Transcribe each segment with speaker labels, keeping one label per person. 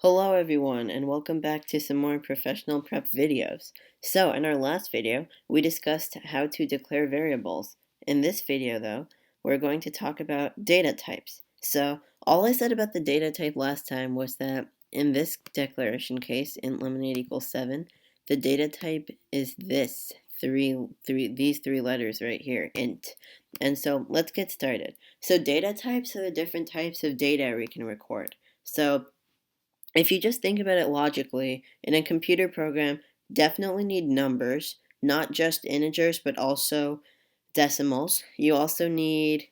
Speaker 1: Hello everyone, and welcome back to some more professional prep videos. So in our last video, we discussed how to declare variables. In this video though, we're going to talk about data types. So all I said about the data type last time was that in this declaration case, int lemonade equals 7, the data type is these three letters right here, int. And so let's get started. So data types are the different types of data we can record. So if you just think about it logically, in a computer program, definitely need numbers, not just integers, but also decimals. You also need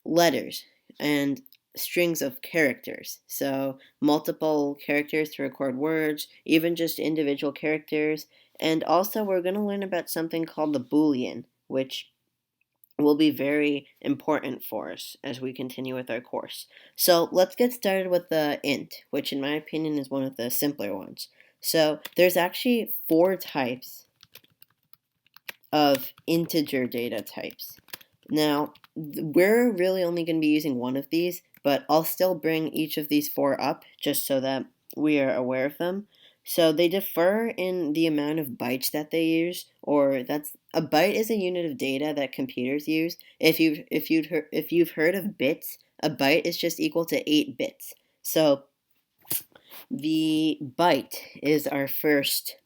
Speaker 1: letters and strings of characters. So multiple characters to record words, even just individual characters. And also we're going to learn about something called the Boolean, which will be very important for us as we continue with our course. So let's get started with the int, which in my opinion is one of the simpler ones. So there's actually 4 types of integer data types. Now, we're really only going to be using one of these, but I'll still bring each of these 4 up just so that we are aware of them. So they differ in the amount of bytes that they use, or that's a byte is a unit of data that computers use. If you've heard of bits, a byte is just equal to 8 bits. So the byte is our first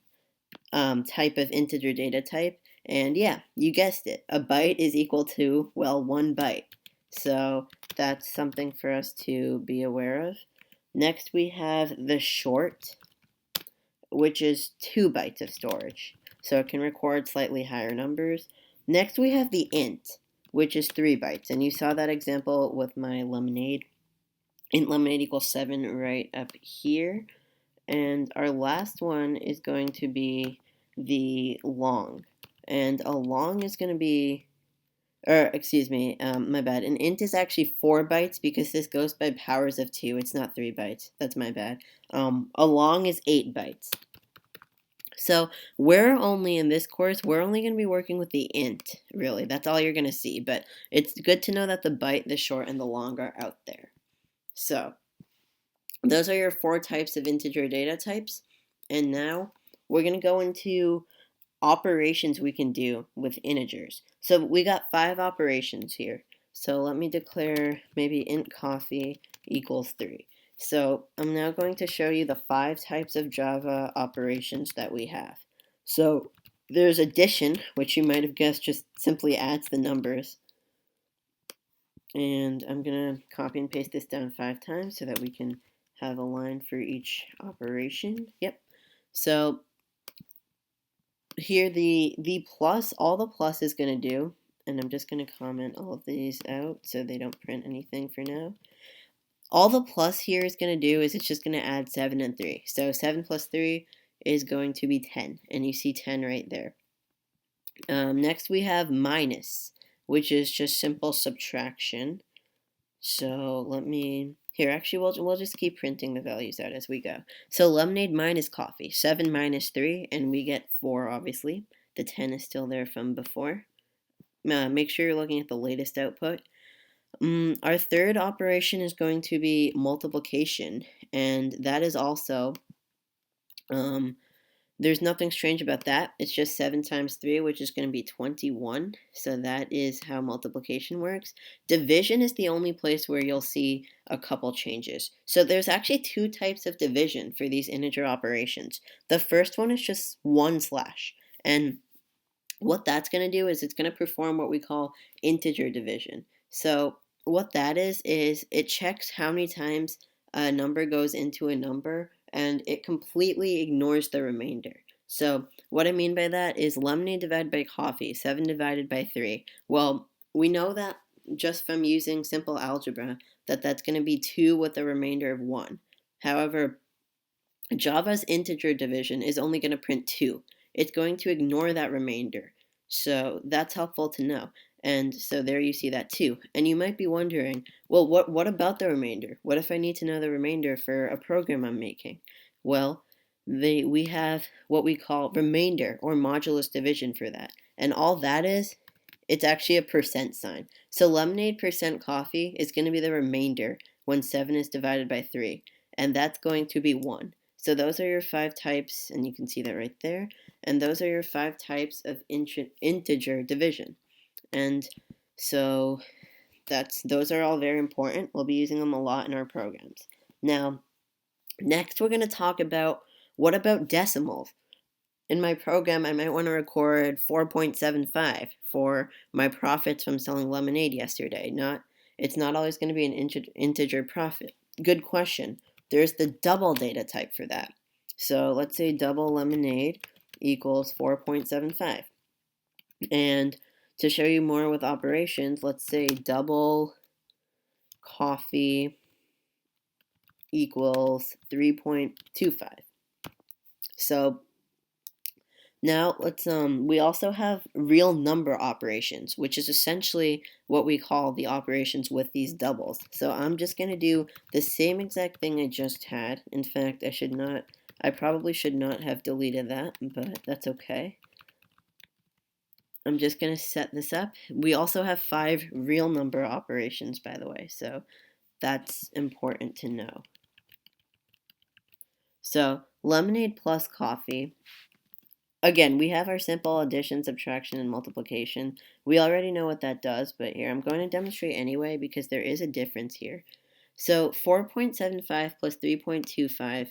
Speaker 1: type of integer data type, and yeah, you guessed it, a byte is equal to, well, 1 byte. So that's something for us to be aware of. Next we have the short, which is 2 bytes of storage, so it can record slightly higher numbers. Next we have the int, which is 3 bytes, and you saw that example with my lemonade. Int lemonade equals 7 right up here. And our last one is going to be the long, and a long is going to be, my bad, an int is actually 4 bytes because this goes by powers of 2, it's not 3 bytes, that's my bad. A long is 8 bytes. So in this course, we're only going to be working with the int, really. That's all you're going to see, but it's good to know that the byte, the short, and the long are out there. So those are your 4 types of integer data types, and now we're going to go into operations we can do with integers. So we got 5 operations here. So let me declare maybe int coffee equals 3. So I'm now going to show you the 5 types of Java operations that we have. So there's addition, which you might have guessed just simply adds the numbers. And I'm going to copy and paste this down 5 times so that we can have a line for each operation. Yep. So here the plus, all the plus is going to do, and I'm just going to comment all of these out so they don't print anything for now. All the plus here is going to do is it's just going to add 7 and 3. So 7 plus 3 is going to be 10, and you see 10 right there. Next we have minus, which is just simple subtraction. So let me, here actually we'll just keep printing the values out as we go. So lemonade minus coffee, 7 minus 3, and we get 4 obviously. The 10 is still there from before. Make sure you're looking at the latest output. Our third operation is going to be multiplication, and that is also, there's nothing strange about that. It's just 7 times 3, which is going to be 21. So that is how multiplication works. Division is the only place where you'll see a couple changes. So there's actually 2 types of division for these integer operations. The first one is just 1/, and what that's going to do is it's going to perform what we call integer division. So what that is it checks how many times a number goes into a number, and it completely ignores the remainder. So what I mean by that is lemonade divided by coffee, 7 divided by 3. Well, we know that just from using simple algebra that that's going to be 2 with a remainder of 1. However, Java's integer division is only going to print 2. It's going to ignore that remainder. So that's helpful to know. And so there you see that too. And you might be wondering, well, what about the remainder? What if I need to know the remainder for a program I'm making? Well, we have what we call remainder or modulus division for that. And all that is, it's actually a percent sign. So lemonade percent coffee is going to be the remainder when 7 is divided by 3. and that's going to be 1. So those are your 5 types, and you can see that right there. And those are your 5 types of integer division. And so those are all very important. We'll be using them a lot in our programs. Now, next we're going to talk about, what about decimals? In my program, I might want to record 4.75 for my profits from selling lemonade yesterday. It's not always going to be an integer profit. Good question. There's the double data type for that. So let's say double lemonade equals 4.75. And to show you more with operations, let's say double coffee equals 3.25. So now we also have real number operations, which is essentially what we call the operations with these doubles. So I'm just going to do the same exact thing I just had. In fact, I probably should not have deleted that, but that's okay. I'm just going to set this up. We also have 5 real number operations, by the way, so that's important to know. So lemonade plus coffee. Again, we have our simple addition, subtraction, and multiplication. We already know what that does, but here I'm going to demonstrate anyway because there is a difference here. So 4.75 plus 3.25,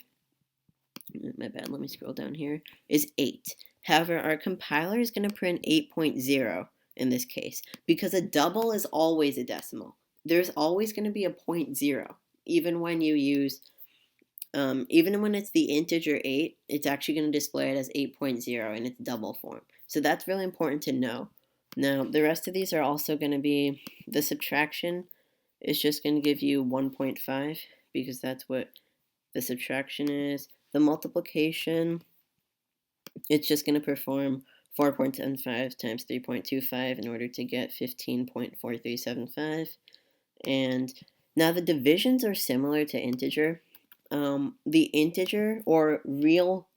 Speaker 1: my bad, let me scroll down here, is 8. However, our compiler is going to print 8.0 in this case because a double is always a decimal. There's always going to be a 0.0, even when you use even when it's the integer 8, it's actually going to display it as 8.0 in its double form. So that's really important to know. Now, the rest of these are also going to be, the subtraction is just going to give you 1.5 because that's what the subtraction is. The multiplication, it's just going to perform 4.75 times 3.25 in order to get 15.4375. And now the divisions are similar to integer. The integer or real,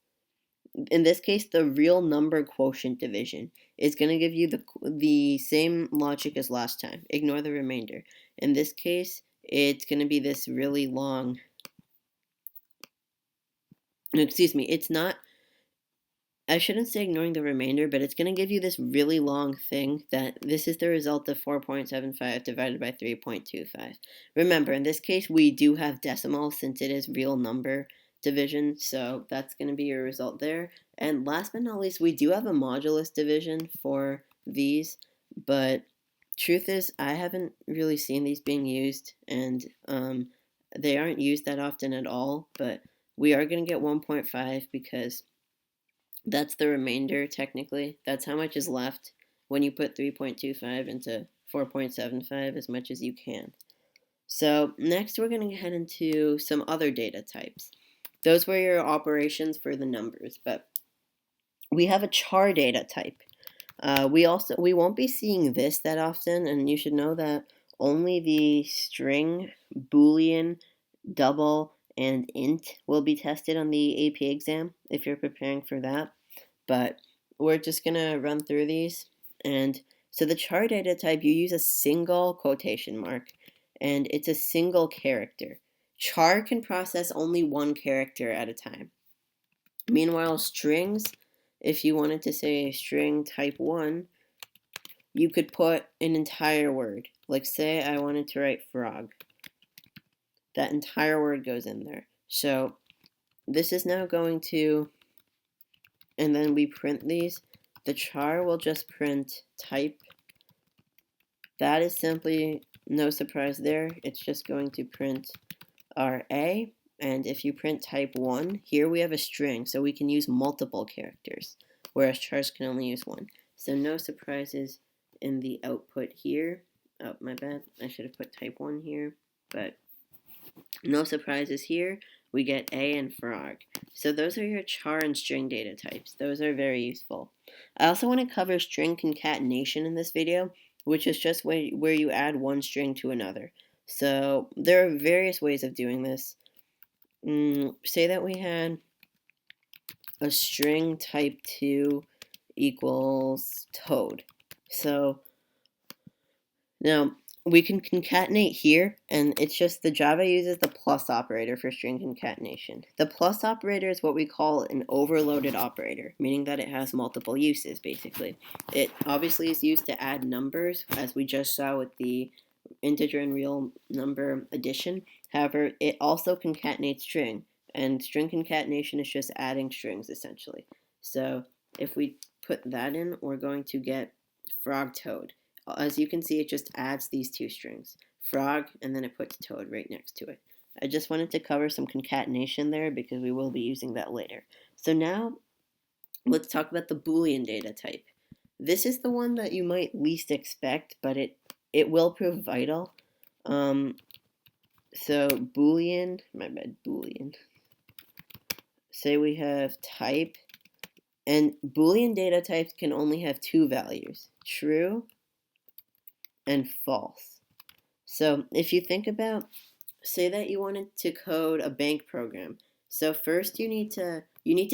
Speaker 1: in this case, the real number quotient division is going to give you the same logic as last time. Ignore the remainder. In this case, it's going to be this really long, excuse me, it's not, I shouldn't say ignoring the remainder, but it's going to give you this really long thing that this is the result of 4.75 divided by 3.25. Remember, in this case, we do have decimals since it is real number division, so that's going to be your result there. And last but not least, we do have a modulus division for these, but truth is, I haven't really seen these being used, and they aren't used that often at all, but we are going to get 1.5 because that's the remainder, technically. That's how much is left when you put 3.25 into 4.75, as much as you can. So next we're going to head into some other data types. Those were your operations for the numbers, but we have a char data type. We won't be seeing this that often, and you should know that only the string, Boolean, double, and int will be tested on the AP exam if you're preparing for that. But we're just going to run through these. And so the char data type, you use a single quotation mark, and it's a single character. Char can process only one character at a time. Meanwhile, strings, if you wanted to say string type 1, you could put an entire word. Like say I wanted to write frog. That entire word goes in there. So this is now going to, and then we print these. The char will just print type. That is simply, no surprise there, it's just going to print our A. And if you print type 1, here we have a string, so we can use multiple characters, whereas chars can only use one. So no surprises in the output here. Oh, my bad, I should have put type 1 here, but no surprises here. We get A and frog. So those are your char and string data types. Those are very useful. I also want to cover string concatenation in this video, which is just where you add one string to another. So there are various ways of doing this. Say that we had a string type 2 equals toad. So now we can concatenate here, and it's just the Java uses the plus operator for string concatenation. The plus operator is what we call an overloaded operator, meaning that it has multiple uses, basically. It obviously is used to add numbers, as we just saw with the integer and real number addition. However, it also concatenates string, and string concatenation is just adding strings, essentially. So if we put that in, we're going to get frog toad. As you can see, it just adds these two strings, frog, and then it puts toad right next to it. I just wanted to cover some concatenation there because we will be using that later. So now, let's talk about the Boolean data type. This is the one that you might least expect, but it will prove vital. So Boolean, Boolean. Say we have type, and Boolean data types can only have two values, true and false. So if you think about, say that you wanted to code a bank program. So first you need to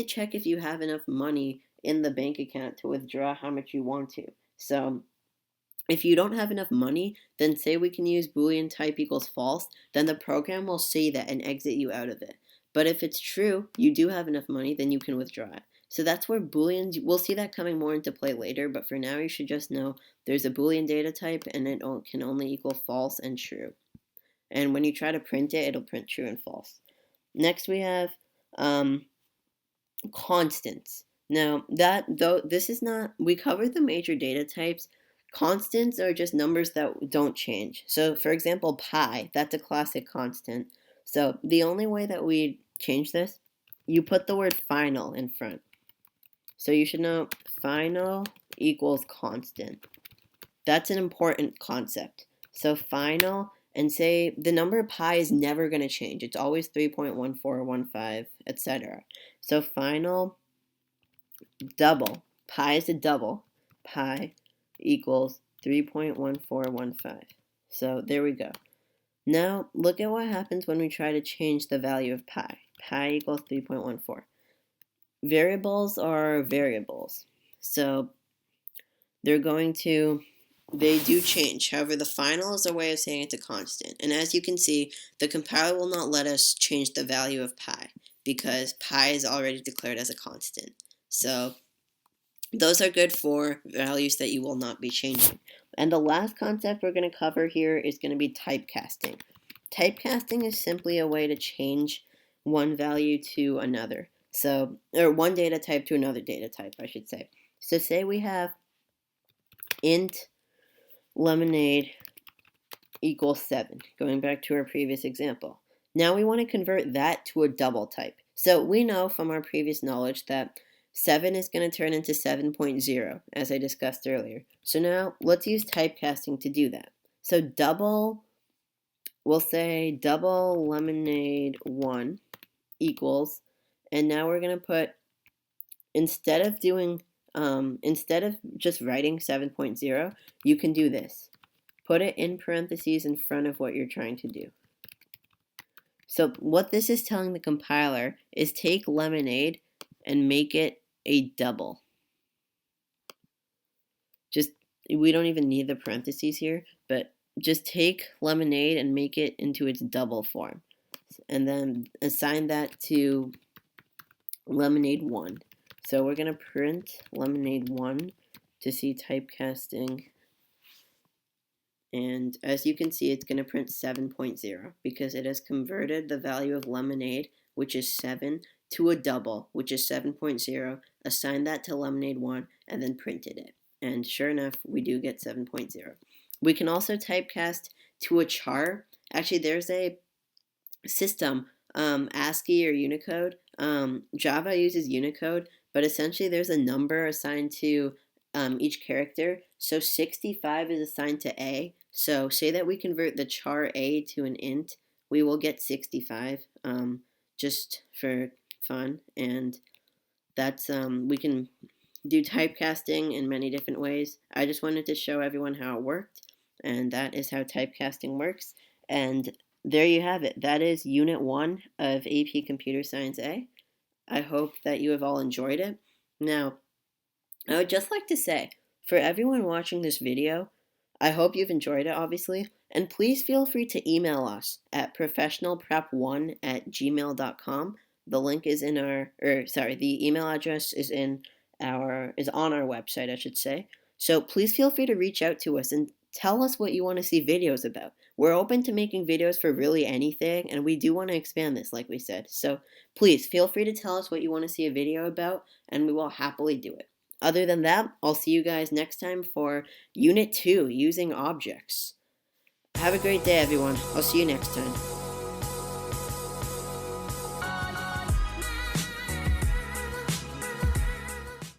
Speaker 1: check if you have enough money in the bank account to withdraw how much you want to. So if you don't have enough money, then say we can use Boolean type equals false, then the program will say that and exit you out of it. But if it's true, you do have enough money, then you can withdraw it. So that's where Booleans, we'll see that coming more into play later, but for now you should just know there's a Boolean data type and it can only equal false and true. And when you try to print it, it'll print true and false. Next we have constants. Now this is not, we covered the major data types. Constants are just numbers that don't change. So for example, pi, that's a classic constant. So the only way that we change this, you put the word final in front. So you should know final equals constant. That's an important concept. So final, and say the number pi is never going to change. It's always 3.1415, etc. So final double, pi is a double, pi equals 3.1415. So there we go. Now look at what happens when we try to change the value of pi. Pi equals 3.14. Variables are variables. So they do change. However, the final is a way of saying it's a constant. And as you can see, the compiler will not let us change the value of pi because pi is already declared as a constant. So those are good for values that you will not be changing. And the last concept we're going to cover here is going to be typecasting. Typecasting is simply a way to change one value to another. So, or one data type to another data type, I should say. So say we have int lemonade equals 7, going back to our previous example. Now we want to convert that to a double type. So we know from our previous knowledge that 7 is going to turn into 7.0, as I discussed earlier. So now let's use typecasting to do that. So double, we'll say double lemonade 1 equals, and now we're going to put, instead of just writing 7.0, you can do this. Put it in parentheses in front of what you're trying to do. So what this is telling the compiler is take lemonade and make it a double. We don't even need the parentheses here, but just take lemonade and make it into its double form. And then assign that to lemonade 1. So we're going to print lemonade 1 to see typecasting. And as you can see, it's going to print 7.0 because it has converted the value of lemonade, which is 7, to a double, which is 7.0, assigned that to lemonade 1, and then printed it. And sure enough, we do get 7.0. We can also typecast to a char. Actually, there's a system, ASCII or Unicode. Java uses Unicode, but essentially there's a number assigned to each character. So 65 is assigned to A. So say that we convert the char A to an int, we will get 65, just for fun. And that's, we can do typecasting in many different ways. I just wanted to show everyone how it worked, and that is how typecasting works. And there you have it. That is Unit 1 of AP Computer Science A. I hope that you have all enjoyed it. Now, I would just like to say, for everyone watching this video, I hope you've enjoyed it, obviously, and please feel free to email us at professionalprep1@gmail.com. The link is in the email address is on our website, I should say. So please feel free to reach out to us and tell us what you want to see videos about. We're open to making videos for really anything, and we do want to expand this, like we said. So please feel free to tell us what you want to see a video about, and we will happily do it. Other than that, I'll see you guys next time for Unit 2, Using Objects. Have a great day, everyone. I'll see you next time.